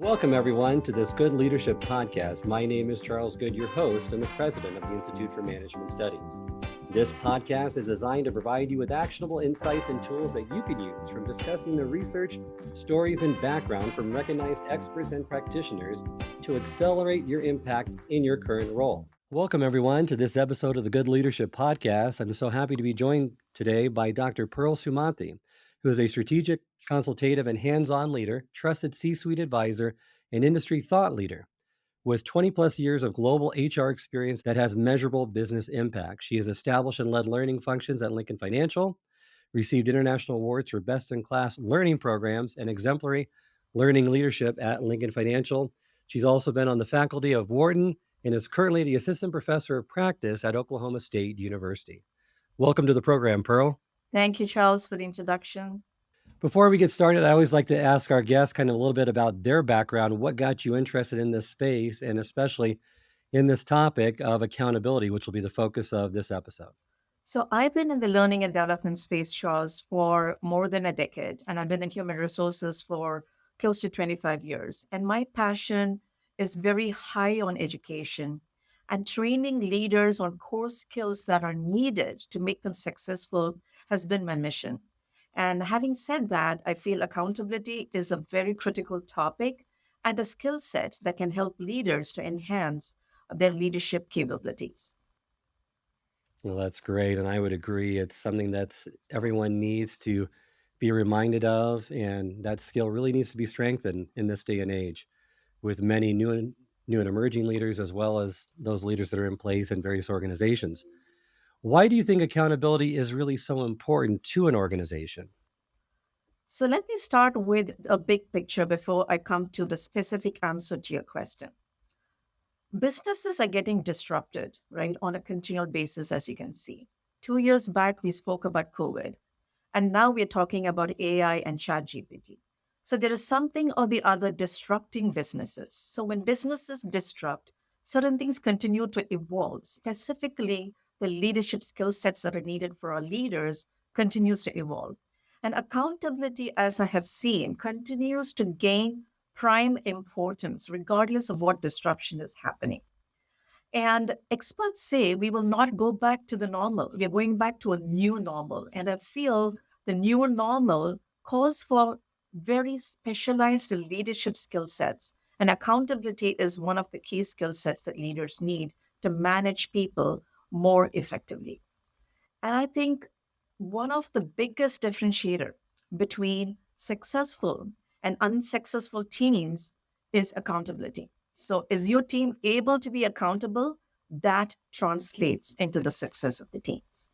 Welcome, everyone, to this Good Leadership Podcast. My name is Charles Good, your host and the president of the Institute for Management Studies. This podcast is designed to provide you with actionable insights and tools that you can use from discussing the research, stories, and background from recognized experts and practitioners to accelerate your impact in your current role. Welcome, everyone, to this episode of the Good Leadership Podcast. I'm so happy to be joined today by Dr. Pearl Sumathi, who is a strategic, consultative, and hands-on leader, trusted C-suite advisor, and industry thought leader. With 20 plus years of global HR experience that has measurable business impact, she has established and led learning functions at Lincoln Financial, received international awards for best-in-class learning programs and exemplary learning leadership at Lincoln Financial. She's also been on the faculty of Wharton and is currently the assistant professor of practice at Oklahoma State University. Welcome to the program, Pearl. Thank you, Charles, for the introduction. Before we get started, I always like to ask our guests kind of a little bit about their background, what got you interested in this space, and especially in this topic of accountability, which will be the focus of this episode. So, I've been in the learning and development space, Charles, for more than a decade, and I've been in human resources for close to 25 years. And my passion is very high on education and training leaders on core skills that are needed to make them successful has been my mission. And having said that, I feel accountability is a very critical topic and a skill set that can help leaders to enhance their leadership capabilities. Well, that's great. And I would agree. It's something that's everyone needs to be reminded of. And that skill really needs to be strengthened in this day and age with many new and emerging leaders, as well as those leaders that are in place in various organizations. Why do you think accountability is really so important to an organization? So let me start with a big picture before I come to the specific answer to your question. Businesses are getting disrupted, right, on a continual basis, as you can see. 2 years back, we spoke about COVID, and now we're talking about AI and ChatGPT. So there is something or the other disrupting businesses. So when businesses disrupt, certain things continue to evolve. Specifically, the leadership skill sets that are needed for our leaders continues to evolve. And accountability, as I have seen, continues to gain prime importance regardless of what disruption is happening. And experts say we will not go back to the normal. We are going back to a new normal. And I feel the new normal calls for very specialized leadership skill sets. And accountability is one of the key skill sets that leaders need to manage people more effectively. And I think one of the biggest differentiator between successful and unsuccessful teams is accountability. So is your team able to be accountable? That translates into the success of the teams.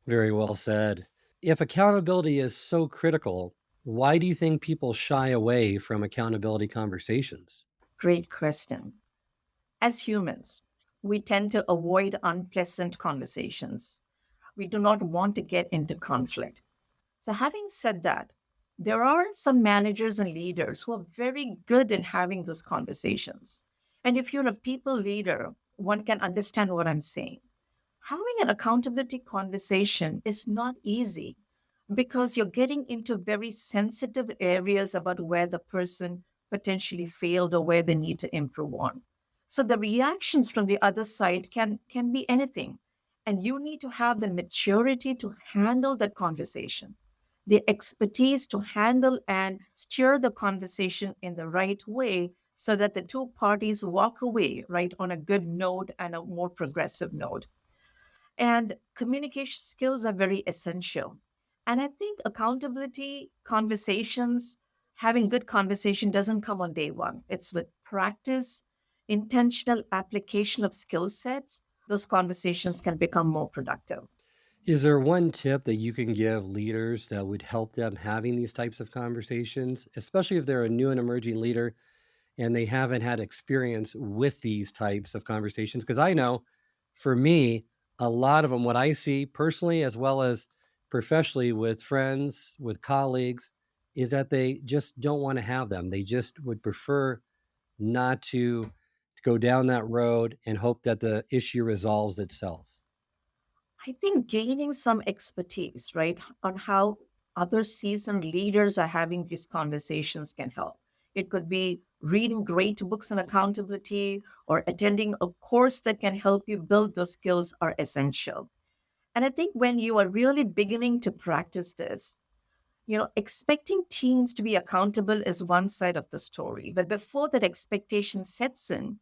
Very well said. If accountability is so critical, why do you think people shy away from accountability conversations? Great question. As humans, we tend to avoid unpleasant conversations. We do not want to get into conflict. So, having said that, there are some managers and leaders who are very good in having those conversations. And if you're a people leader, one can understand what I'm saying. Having an accountability conversation is not easy because you're getting into very sensitive areas about where the person potentially failed or where they need to improve on. So the reactions from the other side can be anything. And you need to have the maturity to handle that conversation, the expertise to handle and steer the conversation in the right way so that the two parties walk away right on a good note and a more progressive note. And communication skills are very essential. And I think accountability conversations, having good conversation doesn't come on day one. It's with practice, intentional application of skill sets, those conversations can become more productive. Is there one tip that you can give leaders that would help them having these types of conversations, especially if they're a new and emerging leader and they haven't had experience with these types of conversations? Because I know for me, a lot of them, what I see personally as well as professionally with friends, with colleagues, is that they just don't want to have them. They just would prefer not to go down that road and hope that the issue resolves itself. I think gaining some expertise, right, on how other seasoned leaders are having these conversations can help. It could be reading great books on accountability or attending a course that can help you build those skills are essential. And I think when you are really beginning to practice this, expecting teams to be accountable is one side of the story. But before that expectation sets in,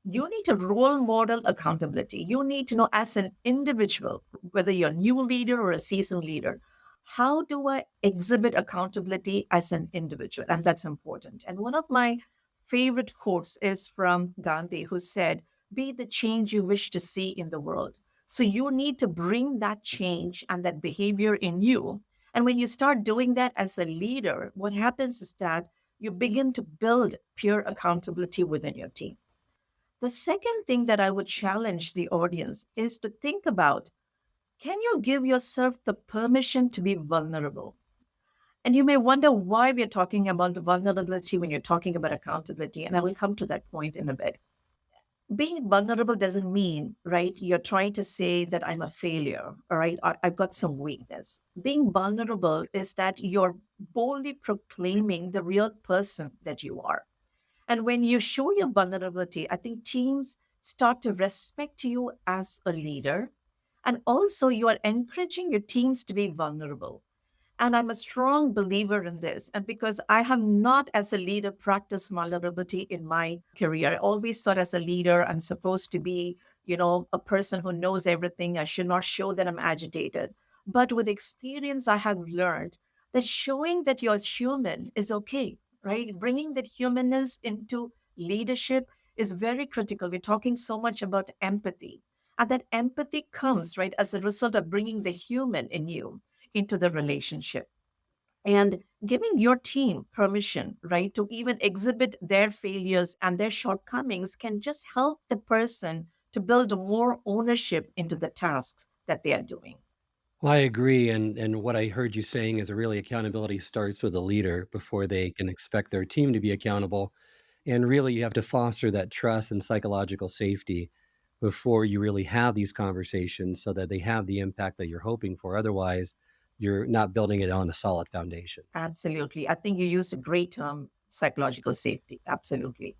you need to role model accountability. You need to know as an individual, whether you're a new leader or a seasoned leader, how do I exhibit accountability as an individual? And that's important. And one of my favorite quotes is from Gandhi, who said, "Be the change you wish to see in the world." So you need to bring that change and that behavior in you. And when you start doing that as a leader, what happens is that you begin to build peer accountability within your team. The second thing that I would challenge the audience is to think about, can you give yourself the permission to be vulnerable? And you may wonder why we're talking about the vulnerability when you're talking about accountability. And I will come to that point in a bit. Being vulnerable doesn't mean, right, you're trying to say that I'm a failure, all right, or I've got some weakness. Being vulnerable is that you're boldly proclaiming the real person that you are. And when you show your vulnerability, I think teams start to respect you as a leader. And also, you are encouraging your teams to be vulnerable. And I'm a strong believer in this. And because I have not, as a leader, practiced vulnerability in my career, I always thought as a leader, I'm supposed to be, a person who knows everything. I should not show that I'm agitated. But with experience, I have learned that showing that you're human is okay, right? Bringing that humanness into leadership is very critical. We're talking so much about empathy. And that empathy comes, right, as a result of bringing the human in you into the relationship and giving your team permission, right, to even exhibit their failures and their shortcomings can just help the person to build more ownership into the tasks that they are doing. Well, I agree. And what I heard you saying is that really accountability starts with a leader before they can expect their team to be accountable. And really, you have to foster that trust and psychological safety before you really have these conversations so that they have the impact that you're hoping for. Otherwise, you're not building it on a solid foundation. Absolutely. I think you used a great term, psychological safety. Absolutely.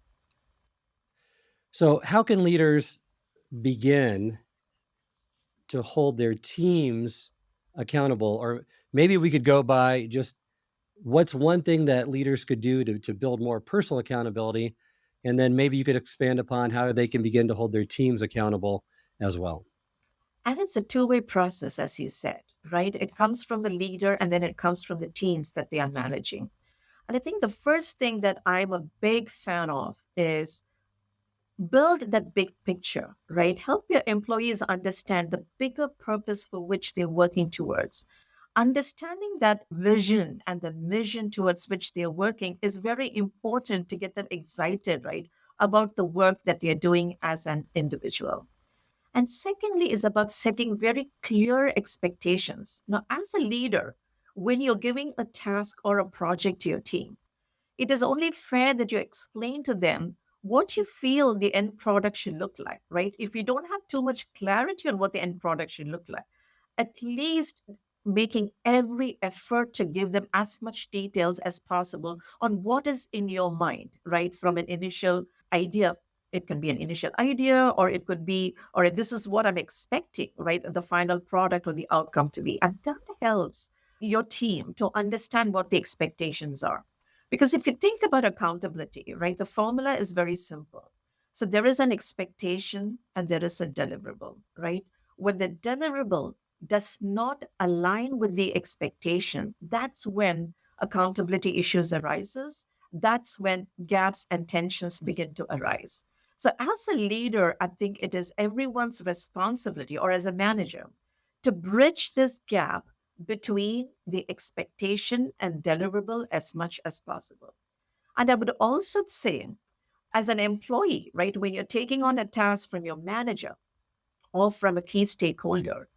So, how can leaders begin to hold their teams accountable? Or maybe we could go by just what's one thing that leaders could do to build more personal accountability? And then maybe you could expand upon how they can begin to hold their teams accountable as well. And it's a two-way process, as you said, right? It comes from the leader and then it comes from the teams that they are managing. And I think the first thing that I'm a big fan of is build that big picture, right? Help your employees understand the bigger purpose for which they're working towards. Understanding that vision and the mission towards which they're working is very important to get them excited, right, about the work that they're doing as an individual. And secondly, is about setting very clear expectations. Now, as a leader, when you're giving a task or a project to your team, it is only fair that you explain to them what you feel the end product should look like, right? If you don't have too much clarity on what the end product should look like, at least making every effort to give them as much details as possible on what is in your mind, right? From an initial idea. It can be an initial idea, or it could be, or this is what I'm expecting, right? The final product or the outcome to be. And that helps your team to understand what the expectations are. Because if you think about accountability, right, the formula is very simple. So there is an expectation and there is a deliverable, right? When the deliverable does not align with the expectation, that's when accountability issues arises. That's when gaps and tensions begin to arise. So as a leader, I think it is everyone's responsibility, or as a manager, to bridge this gap between the expectation and deliverable as much as possible. And I would also say, as an employee, right, when you're taking on a task from your manager, or from a key stakeholder,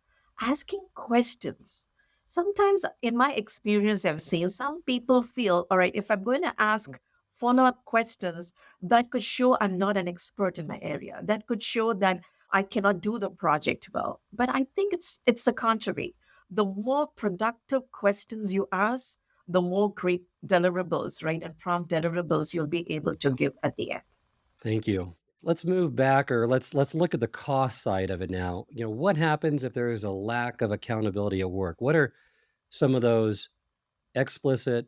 asking questions. Sometimes, in my experience, I've seen some people feel, all right, if I'm going to ask follow up questions, that could show I'm not an expert in my area. That could show that I cannot do the project well. But I think it's the contrary. The more productive questions you ask, the more great deliverables, right, and prompt deliverables you'll be able to give at the end. Thank you. Let's move back, or let's look at the cost side of it now. What happens if there is a lack of accountability at work? What are some of those explicit,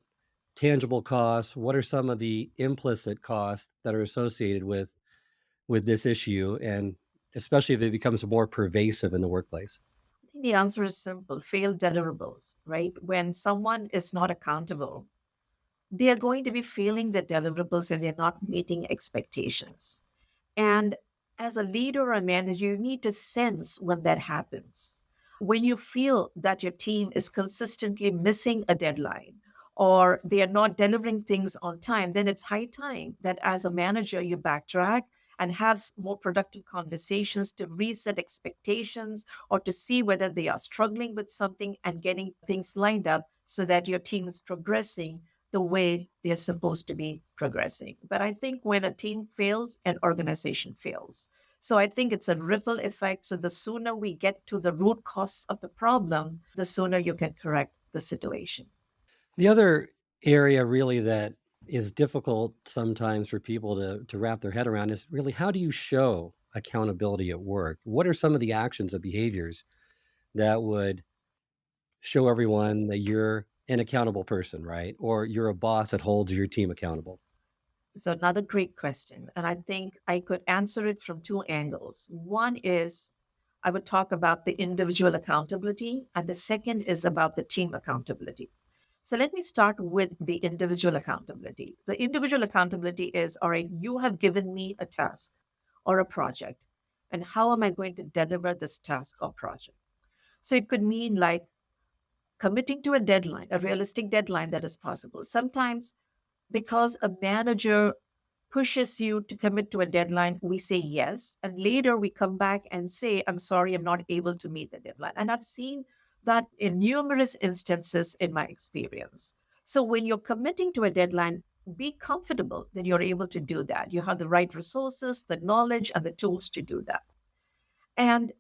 tangible costs? What are some of the implicit costs that are associated with this issue, and especially if it becomes more pervasive in the workplace? I think the answer is simple: failed deliverables, right? When someone is not accountable, they are going to be failing the deliverables and they're not meeting expectations. And as a leader or a manager, you need to sense when that happens. When you feel that your team is consistently missing a deadline or they are not delivering things on time, then it's high time that as a manager, you backtrack and have more productive conversations to reset expectations or to see whether they are struggling with something and getting things lined up so that your team is progressing the way they're supposed to be progressing. But I think when a team fails, an organization fails. So I think it's a ripple effect. So the sooner we get to the root cause of the problem, the sooner you can correct the situation. The other area really that is difficult sometimes for people to wrap their head around is really, how do you show accountability at work? What are some of the actions or behaviors that would show everyone that you're an accountable person, right? Or you're a boss that holds your team accountable? So another great question. And I think I could answer it from two angles. One is I would talk about the individual accountability, and the second is about the team accountability. So let me start with the individual accountability. The individual accountability is all right, you have given me a task or a project, and how am I going to deliver this task or project? So it could mean like committing to a deadline, a realistic deadline that is possible. Sometimes because a manager pushes you to commit to a deadline, we say yes. And later we come back and say, I'm sorry, I'm not able to meet the deadline. And I've seen that in numerous instances in my experience. So when you're committing to a deadline, be comfortable that you're able to do that. You have the right resources, the knowledge, and the tools to do that. And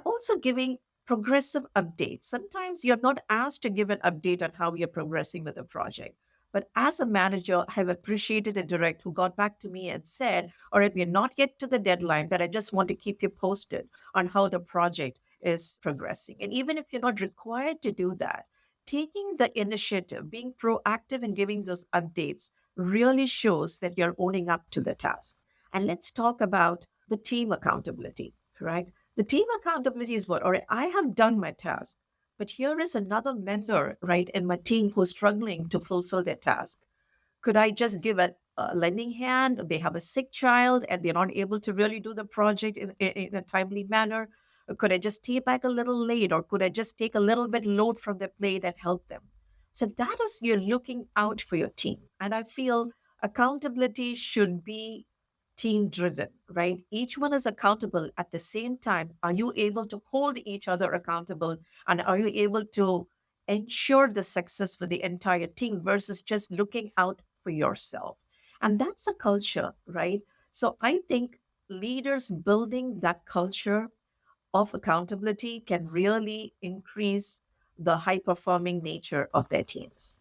also giving progressive updates. Sometimes you're not asked to give an update on how you're progressing with a project. But as a manager, I have appreciated a direct who got back to me and said, all right, we're not yet to the deadline, but I just want to keep you posted on how the project is progressing. And even if you're not required to do that, taking the initiative, being proactive and giving those updates really shows that you're owning up to the task. And let's talk about the team accountability, right? The team accountability is what, all right, I have done my task, but here is another member, right, in my team who's struggling to fulfill their task. Could I just give a lending hand? They have a sick child and they're not able to really do the project in a timely manner. Could I just stay back a little late, or could I just take a little bit load from their plate and help them? So that is, you're looking out for your team. And I feel accountability should be team driven, right? Each one is accountable. At the same time, are you able to hold each other accountable? And are you able to ensure the success for the entire team versus just looking out for yourself? And that's a culture, right? So I think leaders building that culture of accountability can really increase the high performing nature of their teams.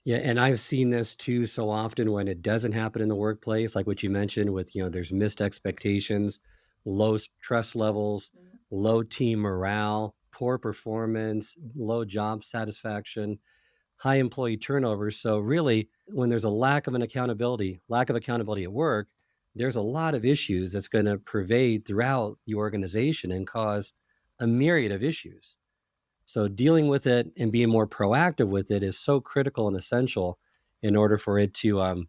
Yeah, and I've seen this too so often when it doesn't happen in the workplace, like what you mentioned with, there's missed expectations, low trust levels, low team morale, poor performance, low job satisfaction, high employee turnover. So really, when there's a lack of accountability at work, there's a lot of issues that's going to pervade throughout the organization and cause a myriad of issues. So dealing with it and being more proactive with it is so critical and essential in order for it to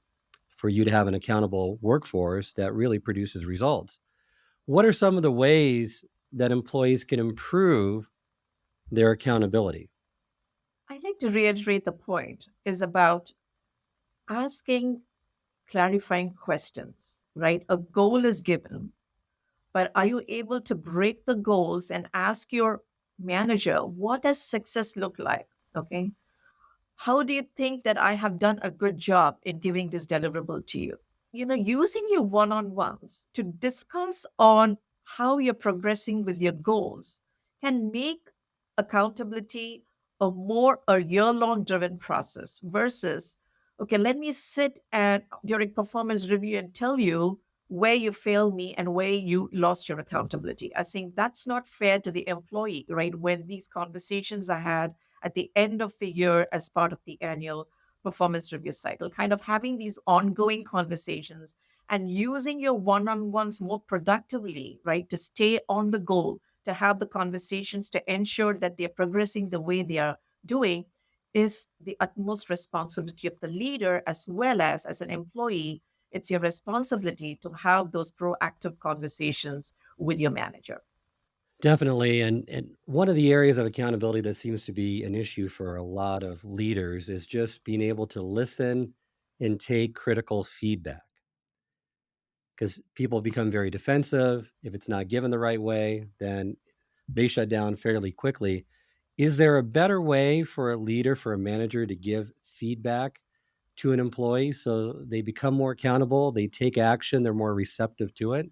for you to have an accountable workforce that really produces results. What are some of the ways that employees can improve their accountability? I'd like to reiterate the point is about asking clarifying questions, right? A goal is given, but are you able to break the goals and ask your manager, what does success look like? Okay. How do you think that I have done a good job in giving this deliverable to you? Using your one on ones to discuss on how you're progressing with your goals can make accountability a year-long driven process versus, okay, let me sit and during performance review and tell you where you failed me and where you lost your accountability. I think that's not fair to the employee, right? When these conversations are had at the end of the year as part of the annual performance review cycle, kind of having these ongoing conversations and using your one-on-ones more productively, right, to stay on the goal, to have the conversations to ensure that they're progressing the way they are doing is the utmost responsibility of the leader as well as an employee. It's your responsibility to have those proactive conversations with your manager. Definitely. And one of the areas of accountability that seems to be an issue for a lot of leaders is just being able to listen and take critical feedback, because people become very defensive. If it's not given the right way, then they shut down fairly quickly. Is there a better way for a leader, for a manager to give feedback to an employee so they become more accountable, they take action, they're more receptive to it?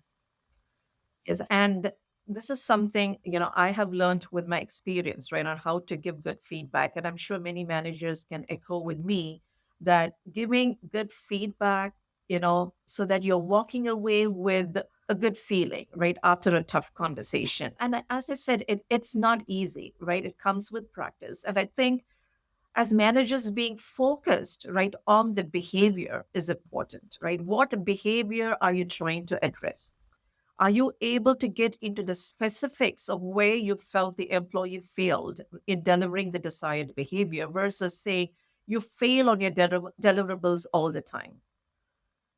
Yes, and this is something, I have learned with my experience, right, on how to give good feedback. And I'm sure many managers can echo with me that giving good feedback, so that you're walking away with a good feeling, right, after a tough conversation. And as I said, it's not easy, right? It comes with practice. And I think as managers, being focused, right, on the behavior is important, right? What behavior are you trying to address? Are you able to get into the specifics of where you felt the employee failed in delivering the desired behavior versus saying you fail on your deliverables all the time?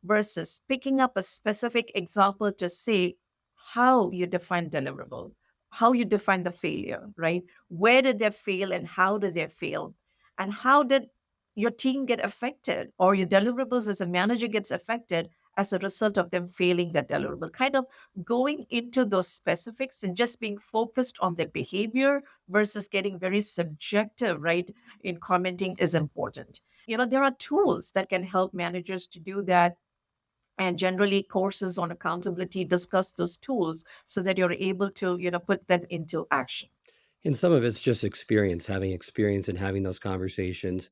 Versus picking up a specific example to say how you define deliverable, how you define the failure, right? Where did they fail and how did they fail? And how did your team get affected or your deliverables as a manager gets affected as a result of them failing that deliverable? Kind of going into those specifics and just being focused on their behavior versus getting very subjective, right, in commenting is important. There are tools that can help managers to do that, and generally courses on accountability discuss those tools so that you're able to put them into action. And some of it's just experience, having experience and having those conversations,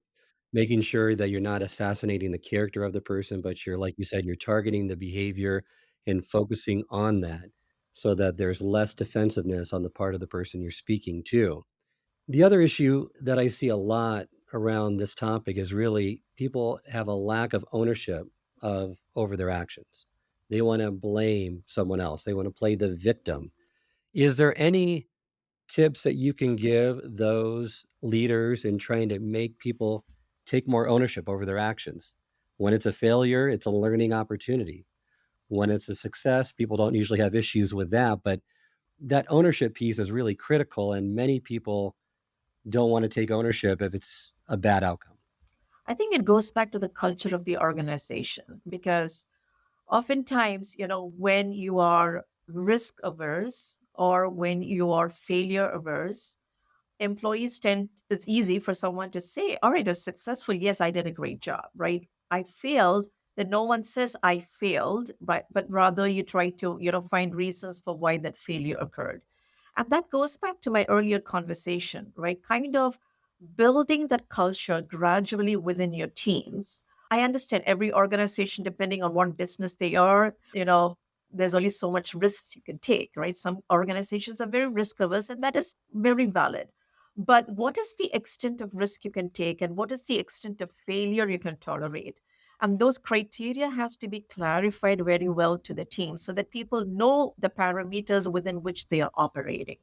making sure that you're not assassinating the character of the person, but you're, like you said, you're targeting the behavior and focusing on that so that there's less defensiveness on the part of the person you're speaking to. The other issue that I see a lot around this topic is really people have a lack of ownership of over their actions. They want to blame someone else. They want to play the victim. Is there any tips that you can give those leaders in trying to make people take more ownership over their actions? When it's a failure, it's a learning opportunity. When it's a success, people don't usually have issues with that, but that ownership piece is really critical, and many people don't want to take ownership if it's a bad outcome. I think it goes back to the culture of the organization because oftentimes, when you are risk averse or when you are failure averse, employees tend, it's easy for someone to say, all right, I was successful, yes, I did a great job, right? I failed, that no one says I failed, but rather you try to find reasons for why that failure occurred. And that goes back to my earlier conversation, right? Kind of building that culture gradually within your teams. I understand every organization, depending on what business they are, there's only so much risks you can take, right? Some organizations are very risk averse, and that is very valid. But what is the extent of risk you can take, and what is the extent of failure you can tolerate? And those criteria has to be clarified very well to the team so that people know the parameters within which they are operating.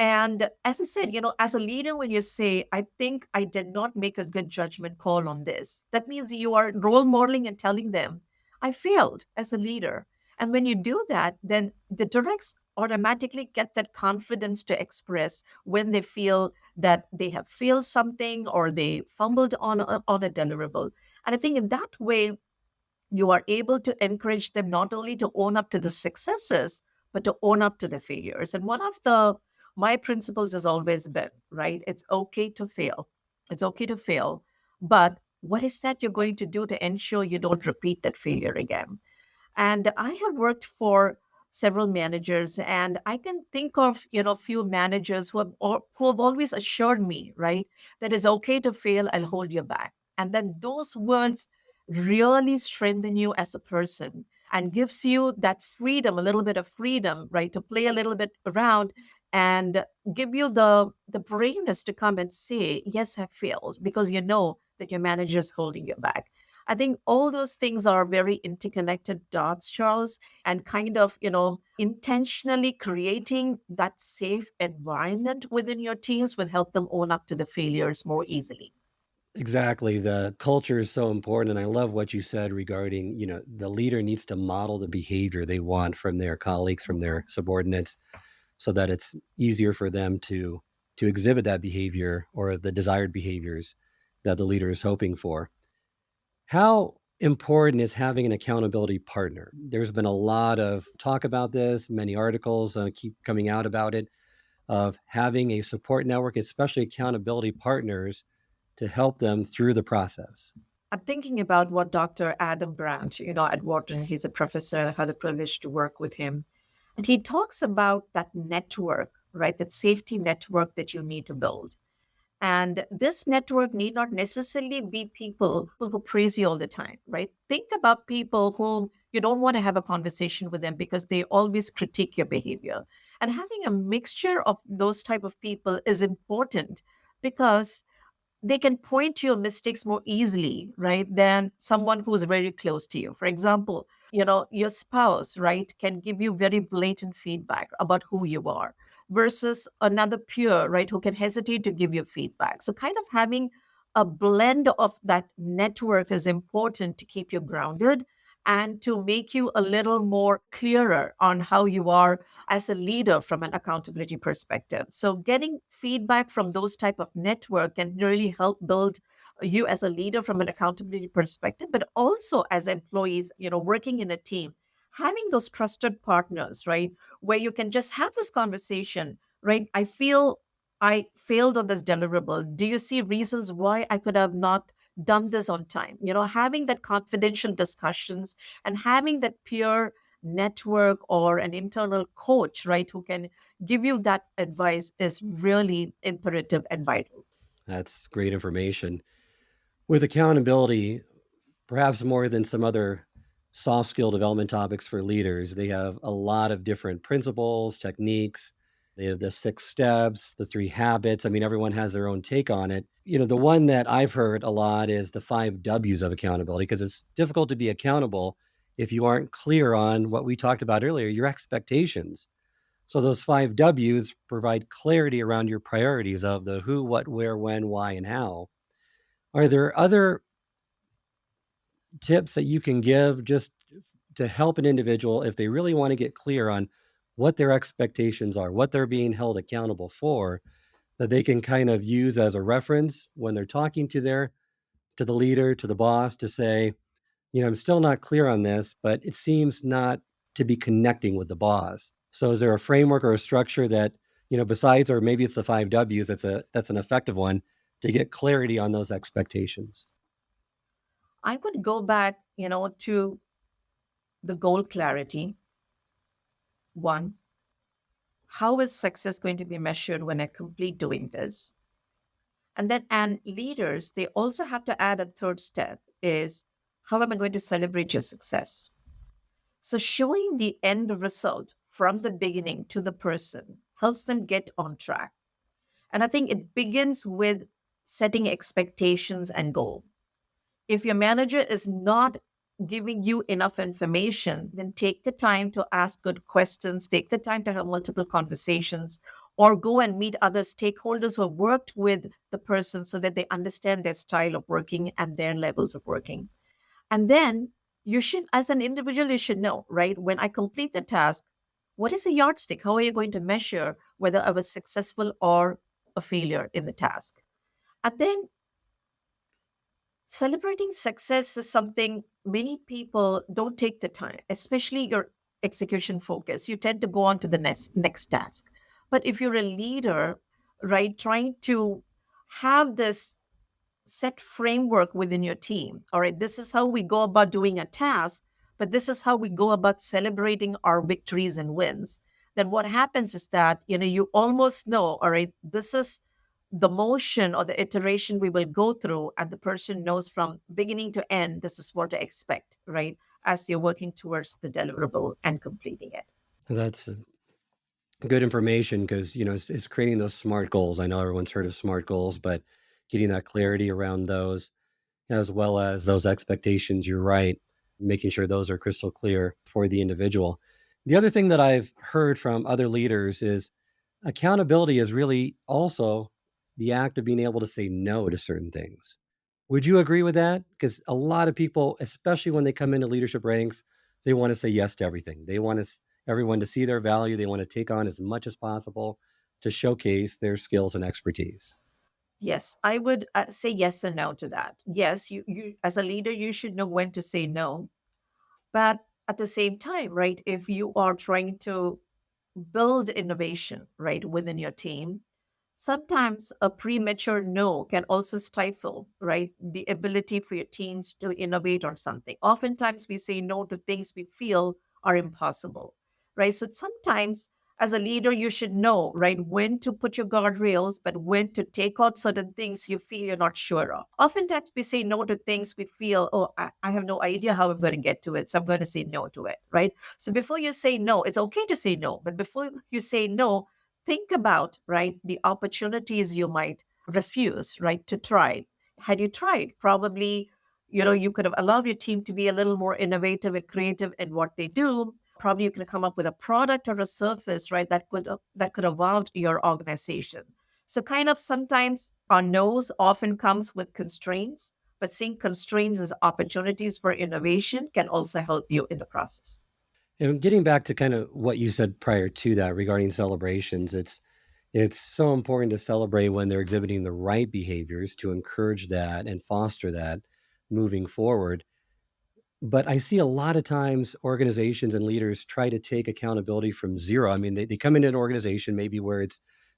And as I said, as a leader, when you say, I think I did not make a good judgment call on this, that means you are role modeling and telling them, I failed as a leader. And when you do that, then the directs automatically get that confidence to express when they feel that they have failed something or they fumbled on a deliverable. And I think in that way, you are able to encourage them not only to own up to the successes, but to own up to the failures. And one of the my principles has always been, right? It's okay to fail. It's okay to fail. But what is that you're going to do to ensure you don't repeat that failure again? And I have worked for several managers, and I can think of few managers who have always assured me, right, that it's okay to fail. I'll hold you back, and then those words really strengthen you as a person and gives you that freedom, a little bit of freedom, right, to play a little bit around and give you the braveness to come and say, yes, I failed, because you know that your manager is holding you back. I think all those things are very interconnected dots, Charles, and kind of, intentionally creating that safe environment within your teams will help them own up to the failures more easily. Exactly. The culture is so important. And I love what you said regarding, the leader needs to model the behavior they want from their colleagues, from their subordinates, so that it's easier for them to exhibit that behavior or the desired behaviors that the leader is hoping for. How important is having an accountability partner? There's been a lot of talk about this, many articles keep coming out about it, of having a support network, especially accountability partners to help them through the process. I'm thinking about what Dr. Adam Brandt, at Wharton, he's a professor, I had the privilege to work with him. And he talks about that network, right? That safety network that you need to build. And this network need not necessarily be people who praise you all the time, right? Think about people whom you don't want to have a conversation with them because they always critique your behavior. And having a mixture of those type of people is important because they can point to your mistakes more easily, right, than someone who's very close to you. For example, your spouse, right, can give you very blatant feedback about who you are versus another peer, right, who can hesitate to give you feedback. So, kind of having a blend of that network is important to keep you grounded and to make you a little more clearer on how you are as a leader from an accountability perspective. So getting feedback from those type of network can really help build you as a leader from an accountability perspective, but also as employees, working in a team, having those trusted partners, right, where you can just have this conversation, right? I feel I failed on this deliverable. Do you see reasons why I could have not done this on time? Having that confidential discussions and having that peer network or an internal coach, right, who can give you that advice is really imperative and vital. That's great information. With accountability, perhaps more than some other soft skill development topics for leaders, they have a lot of different principles, techniques. They have the 6 steps, the 3 habits. I mean, everyone has their own take on it. The one that I've heard a lot is the 5 W's of accountability, because it's difficult to be accountable if you aren't clear on what we talked about earlier, your expectations. So those 5 W's provide clarity around your priorities of the who, what, where, when, why, and how. Are there other tips that you can give just to help an individual if they really want to get clear on what their expectations are, what they're being held accountable for, that they can kind of use as a reference when they're talking to the leader, to the boss, to say, I'm still not clear on this, but it seems not to be connecting with the boss. So is there a framework or a structure that, besides, or maybe it's the 5 W's, that's an effective one to get clarity on those expectations? I would go back, to the goal clarity. One, how is success going to be measured when I complete doing this? And leaders, they also have to add a third step is how am I going to celebrate your success? So showing the end result from the beginning to the person helps them get on track. And I think it begins with setting expectations and goal. If your manager is not giving you enough information, then take the time to ask good questions, take the time to have multiple conversations, or go and meet other stakeholders who have worked with the person so that they understand their style of working and their levels of working. And then you should, as an individual, you should know, right? When I complete the task, what is a yardstick? How are you going to measure whether I was successful or a failure in the task? And then celebrating success is something many people don't take the time, especially your execution focus. You tend to go on to the next task. But if you're a leader, right, trying to have this set framework within your team, all right, this is how we go about doing a task, but this is how we go about celebrating our victories and wins, then what happens is that, you almost know, all right, this is the motion or the iteration we will go through, and the person knows from beginning to end, this is what to expect, right? As you're working towards the deliverable and completing it. That's good information because, it's creating those SMART goals. I know everyone's heard of SMART goals, but getting that clarity around those, as well as those expectations, you're right, making sure those are crystal clear for the individual. The other thing that I've heard from other leaders is accountability is really also the act of being able to say no to certain things. Would you agree with that? Because a lot of people, especially when they come into leadership ranks, they want to say yes to everything. They want everyone to see their value. They want to take on as much as possible to showcase their skills and expertise. Yes, I would say yes and no to that. Yes, you as a leader, you should know when to say no. But at the same time, right, if you are trying to build innovation, right, within your team, sometimes a premature no can also stifle, right, the ability for your teams to innovate on something. Oftentimes we say no to things we feel are impossible, right? So sometimes as a leader, you should know, right, when to put your guardrails, but when to take out certain things you feel you're not sure of. Oftentimes we say no to things we feel, oh, I have no idea how I'm going to get to it. So I'm going to say no to it, right? So before you say no, it's okay to say no, but before you say no, think about, right, the opportunities you might refuse, right, to try. Had you tried, probably, you could have allowed your team to be a little more innovative and creative in what they do. Probably you can come up with a product or a service, right, that could evolve your organization. So kind of sometimes our no's often comes with constraints, but seeing constraints as opportunities for innovation can also help you in the process. And getting back to kind of what you said prior to that regarding celebrations, it's so important to celebrate when they're exhibiting the right behaviors to encourage that and foster that moving forward. But I see a lot of times organizations and leaders try to take accountability from zero. I mean, they come into an organization maybe where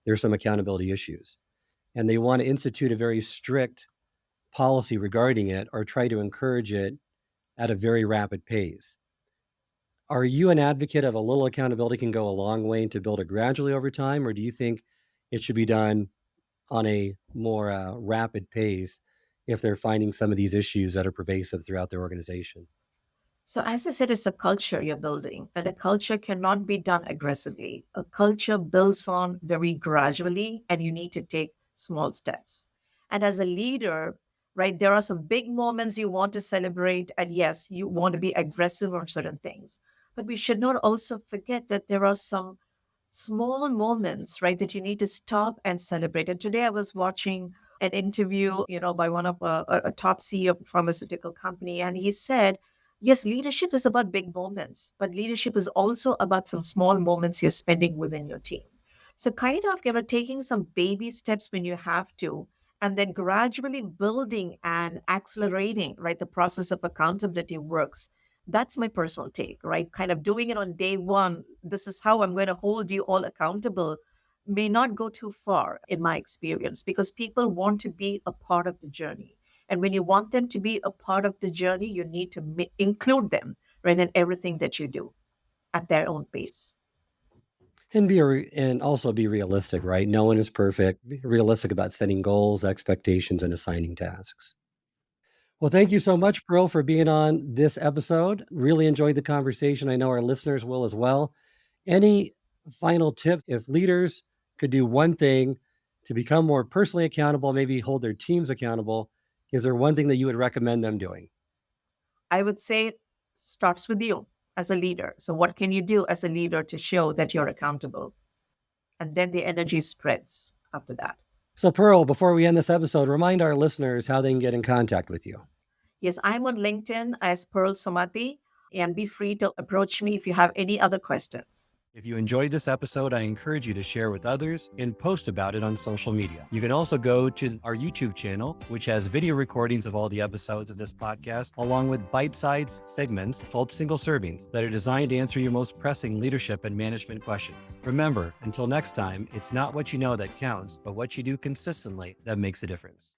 there's some accountability issues and they want to institute a very strict policy regarding it or try to encourage it at a very rapid pace. Are you an advocate of a little accountability can go a long way to build it gradually over time, or do you think it should be done on a more rapid pace if they're finding some of these issues that are pervasive throughout their organization? So, as I said, it's a culture you're building, and a culture cannot be done aggressively. A culture builds on very gradually, and you need to take small steps. And as a leader, right, there are some big moments you want to celebrate, and yes, you want to be aggressive on certain things. But we should not also forget that there are some small moments, right, that you need to stop and celebrate. And today I was watching an interview, by one of a top CEO of a pharmaceutical company, and he said, yes, leadership is about big moments, but leadership is also about some small moments you're spending within your team. So kind of, taking some baby steps when you have to, and then gradually building and accelerating, right, the process of accountability works. That's my personal take, right? Kind of doing it on day one. This is how I'm going to hold you all accountable may not go too far in my experience because people want to be a part of the journey. And when you want them to be a part of the journey, you need to include them, right, in everything that you do at their own pace. And also be realistic, right? No one is perfect. Be realistic about setting goals, expectations, and assigning tasks. Well, thank you so much, Pearl, for being on this episode. Really enjoyed the conversation. I know our listeners will as well. Any final tip if leaders could do one thing to become more personally accountable, maybe hold their teams accountable? Is there one thing that you would recommend them doing? I would say it starts with you as a leader. So, what can you do as a leader to show that you're accountable? And then the energy spreads after that. So, Pearl, before we end this episode, remind our listeners how they can get in contact with you. Yes, I'm on LinkedIn as Pearl Sumathi, and be free to approach me if you have any other questions. If you enjoyed this episode, I encourage you to share with others and post about it on social media. You can also go to our YouTube channel, which has video recordings of all the episodes of this podcast, along with bite-sized segments called single servings that are designed to answer your most pressing leadership and management questions. Remember, until next time, it's not what you know that counts, but what you do consistently that makes a difference.